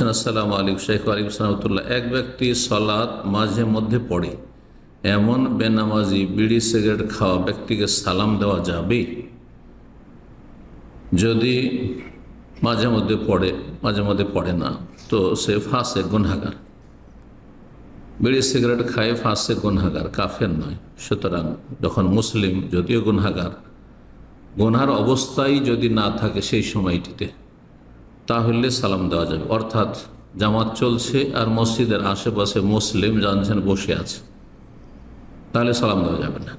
বলছেন, আসসালামু আলাইকুম শেখ। ওয়ালাইকুম সালামতুল্লাহ। এক ব্যক্তি সালাত মাঝে মধ্যে পড়ে, এমন বেনামাজি বিড়ি সিগারেট খাওয়া ব্যক্তিকে সালাম দেওয়া যাবে? যদি মাঝে মধ্যে পড়ে, মাঝে মধ্যে পড়ে না, তো সে ফাসেক, গুনহাগার। বিড়ি সিগারেট খায় ফাসেক, গুনহাগার, কাফের নয়। সুতরাং যখন মুসলিম, যদিও গুনহাগার, গুনহার অবস্থায় যদি না থাকে সেই সময়টিতে, তাহলে সালাম দেওয়া যাবে। অর্থাৎ জামাত চলছে আর মসজিদের আশেপাশে মুসলিম জানছেন বসে আছে, তাহলে সালাম দেওয়া যাবে না,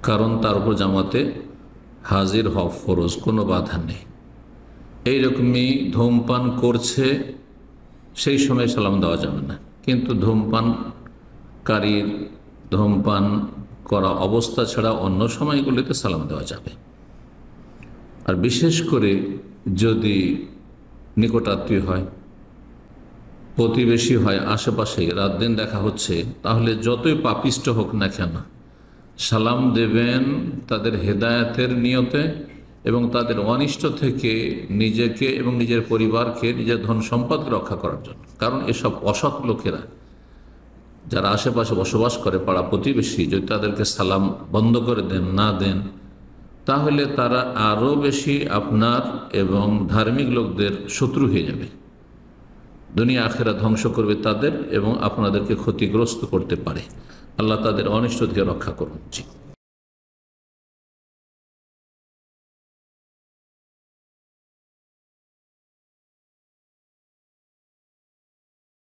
কারণ তার উপর জামাতে হাজির হওয়া ফরজ, কোনো বাধা নেই। এইরকমই ধূমপান করছে, সেই সময় সালাম দেওয়া যাবে না। কিন্তু ধূমপানকারীর ধূমপান করা অবস্থা ছাড়া অন্য সময়গুলিতে সালাম দেওয়া যাবে। আর বিশেষ করে যদি নিকটাত্মীয় হয়, প্রতিবেশী হয়, আশেপাশে রাত দিন দেখা হচ্ছে, তাহলে যতই পাপিষ্ট হোক না কেন সালাম দেবেন তাদের হেদায়েতের নিয়তে এবং তাদের অনিষ্ট থেকে নিজেকে এবং নিজের পরিবারকে, নিজের ধন সম্পদকে রক্ষা করার জন্য। কারণ এসব অসৎ লোকেরা যারা আশেপাশে বসবাস করে, পাড়া প্রতিবেশী, যদি তাদেরকে সালাম বন্ধ করে দেন, না দেন, তাহলে তারা আরও বেশি আপনার এবং ধার্মিক লোকদের শত্রু হয়ে যাবে। দুনিয়া আখেরা ধ্বংস করবে তাদের এবং আপনাদেরকে ক্ষতিগ্রস্ত করতে পারে। আল্লাহ তাদের অনিষ্ট থেকে রক্ষা করুন। জি।